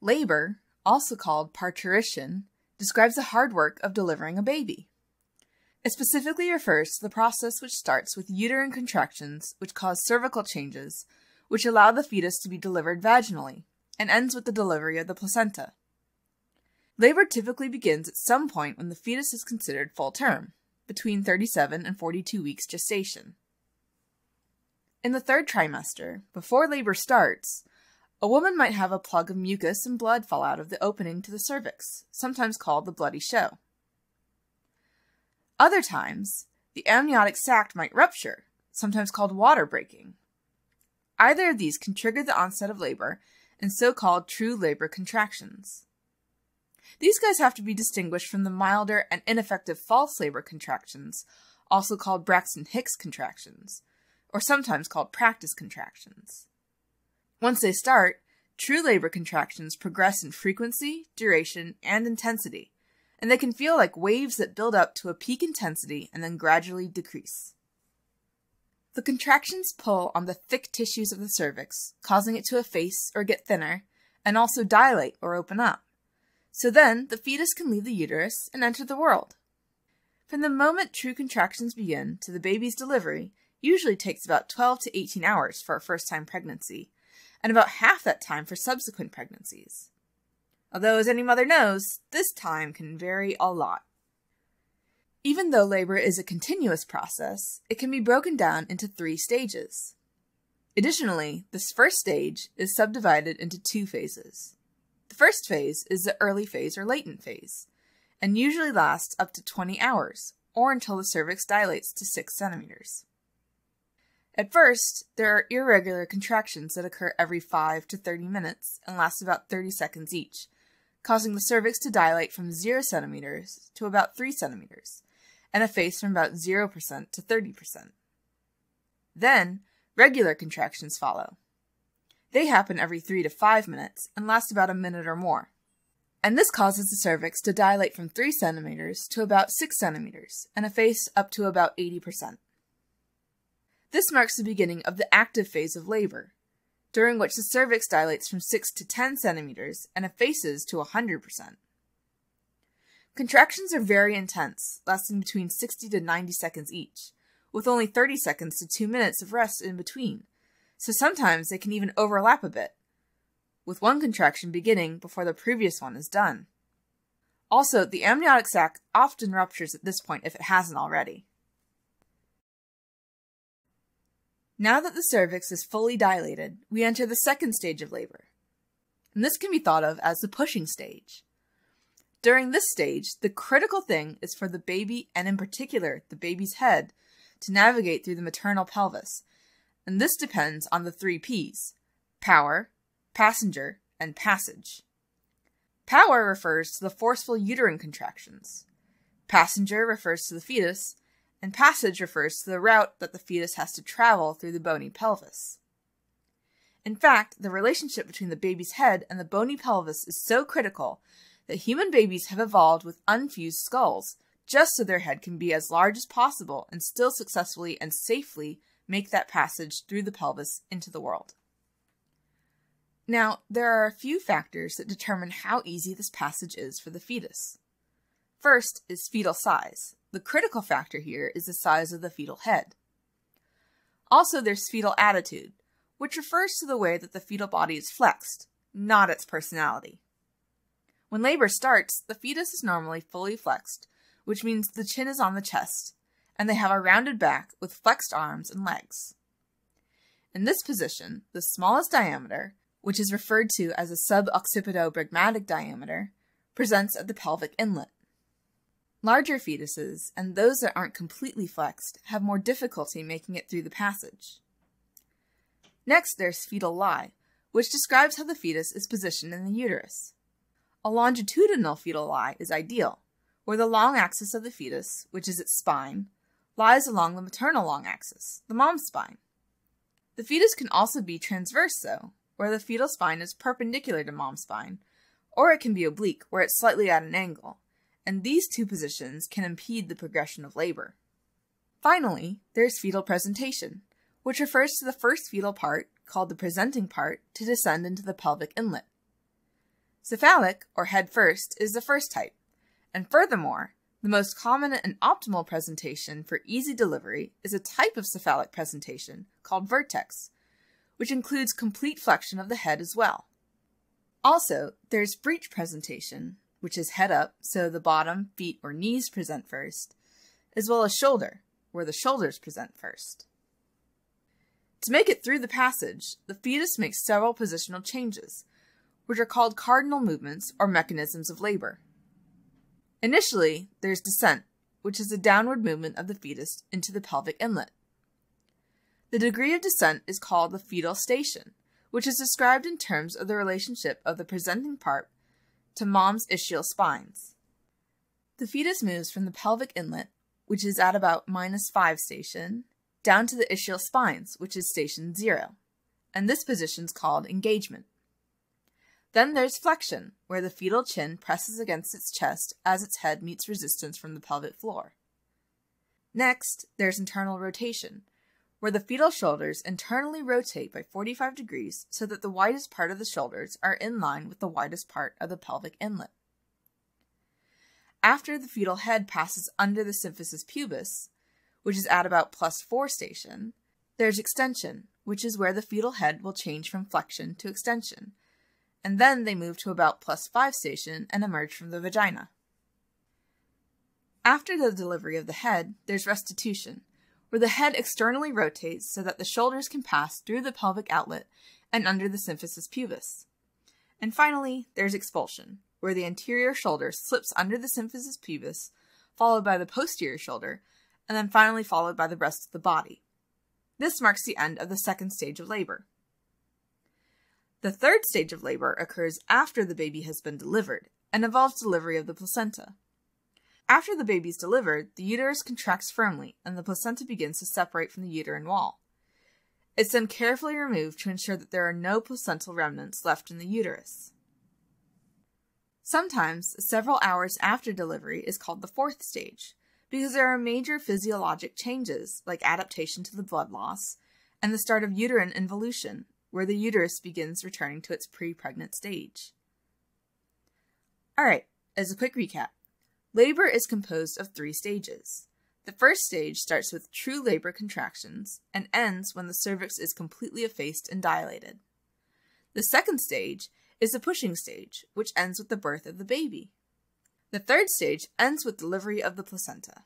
Labor, also called parturition, describes the hard work of delivering a baby. It specifically refers to the process which starts with uterine contractions which cause cervical changes, which allow the fetus to be delivered vaginally, and ends with the delivery of the placenta. Labor typically begins at some point when the fetus is considered full term, between 37 and 42 weeks gestation. In the third trimester, before labor starts, a woman might have a plug of mucus and blood fall out of the opening to the cervix, sometimes called the bloody show. Other times, the amniotic sac might rupture, sometimes called water breaking. Either of these can trigger the onset of labor and so-called true labor contractions. These guys have to be distinguished from the milder and ineffective false labor contractions, also called Braxton-Hicks contractions, or sometimes called practice contractions. Once they start, true labor contractions progress in frequency, duration, and intensity, and they can feel like waves that build up to a peak intensity and then gradually decrease. The contractions pull on the thick tissues of the cervix, causing it to efface or get thinner, and also dilate or open up. So then, the fetus can leave the uterus and enter the world. From the moment true contractions begin to the baby's delivery usually takes about 12 to 18 hours for a first-time pregnancy, and about half that time for subsequent pregnancies. Although, as any mother knows, this time can vary a lot. Even though labor is a continuous process, it can be broken down into 3 stages. Additionally, this first stage is subdivided into 2 phases. The first phase is the early phase or latent phase, and usually lasts up to 20 hours, or until the cervix dilates to 6 centimeters. At first, there are irregular contractions that occur every 5 to 30 minutes and last about 30 seconds each, causing the cervix to dilate from 0 centimeters to about 3 centimeters, and efface from about 0% to 30%. Then, regular contractions follow. They happen every 3 to 5 minutes and last about a minute or more. And this causes the cervix to dilate from 3 centimeters to about 6 centimeters and efface up to about 80%. This marks the beginning of the active phase of labor, during which the cervix dilates from 6 to 10 centimeters and effaces to 100%. Contractions are very intense, lasting between 60 to 90 seconds each, with only 30 seconds to 2 minutes of rest in between, so sometimes they can even overlap a bit, with one contraction beginning before the previous one is done. Also, the amniotic sac often ruptures at this point if it hasn't already. Now that the cervix is fully dilated, we enter the second stage of labor, and this can be thought of as the pushing stage. During this stage, the critical thing is for the baby, and in particular the baby's head, to navigate through the maternal pelvis, and this depends on the 3 P's: power, passenger, and passage. Power refers to the forceful uterine contractions. Passenger refers to the fetus, and passage refers to the route that the fetus has to travel through the bony pelvis. In fact, the relationship between the baby's head and the bony pelvis is so critical that human babies have evolved with unfused skulls, just so their head can be as large as possible and still successfully and safely make that passage through the pelvis into the world. Now, there are a few factors that determine how easy this passage is for the fetus. First is fetal size. The critical factor here is the size of the fetal head. Also, there's fetal attitude, which refers to the way that the fetal body is flexed, not its personality. When labor starts, the fetus is normally fully flexed, which means the chin is on the chest, and they have a rounded back with flexed arms and legs. In this position, the smallest diameter, which is referred to as a suboccipitobregmatic diameter, presents at the pelvic inlet. Larger fetuses, and those that aren't completely flexed, have more difficulty making it through the passage. Next, there's fetal lie, which describes how the fetus is positioned in the uterus. A longitudinal fetal lie is ideal, where the long axis of the fetus, which is its spine, lies along the maternal long axis, the mom's spine. The fetus can also be transverse, though, where the fetal spine is perpendicular to mom's spine, or it can be oblique, where it's slightly at an angle, and these 2 positions can impede the progression of labor. Finally, there's fetal presentation, which refers to the first fetal part, called the presenting part, to descend into the pelvic inlet. Cephalic, or head first, is the first type, and furthermore, the most common and optimal presentation for easy delivery is a type of cephalic presentation called vertex, which includes complete flexion of the head as well. Also, there's breech presentation, which is head up, so the bottom, feet, or knees present first, as well as shoulder, where the shoulders present first. To make it through the passage, the fetus makes several positional changes, which are called cardinal movements or mechanisms of labor. Initially, there's descent, which is a downward movement of the fetus into the pelvic inlet. The degree of descent is called the fetal station, which is described in terms of the relationship of the presenting part to mom's ischial spines. The fetus moves from the pelvic inlet, which is at about -5 station, down to the ischial spines, which is station 0, and this position is called engagement. Then there's flexion, where the fetal chin presses against its chest as its head meets resistance from the pelvic floor. Next, there's internal rotation, where the fetal shoulders internally rotate by 45 degrees so that the widest part of the shoulders are in line with the widest part of the pelvic inlet. After the fetal head passes under the symphysis pubis, which is at about +4 station, there's extension, which is where the fetal head will change from flexion to extension, and then they move to about +5 station and emerge from the vagina. After the delivery of the head, there's restitution, where the head externally rotates so that the shoulders can pass through the pelvic outlet and under the symphysis pubis. And finally, there's expulsion, where the anterior shoulder slips under the symphysis pubis, followed by the posterior shoulder, and then finally followed by the rest of the body. This marks the end of the second stage of labor. The third stage of labor occurs after the baby has been delivered and involves delivery of the placenta. After the baby is delivered, the uterus contracts firmly and the placenta begins to separate from the uterine wall. It's then carefully removed to ensure that there are no placental remnants left in the uterus. Sometimes, several hours after delivery is called the fourth stage, because there are major physiologic changes like adaptation to the blood loss and the start of uterine involution, where the uterus begins returning to its pre-pregnant stage. Alright, as a quick recap, labor is composed of 3 stages. The first stage starts with true labor contractions and ends when the cervix is completely effaced and dilated. The second stage is the pushing stage, which ends with the birth of the baby. The third stage ends with delivery of the placenta.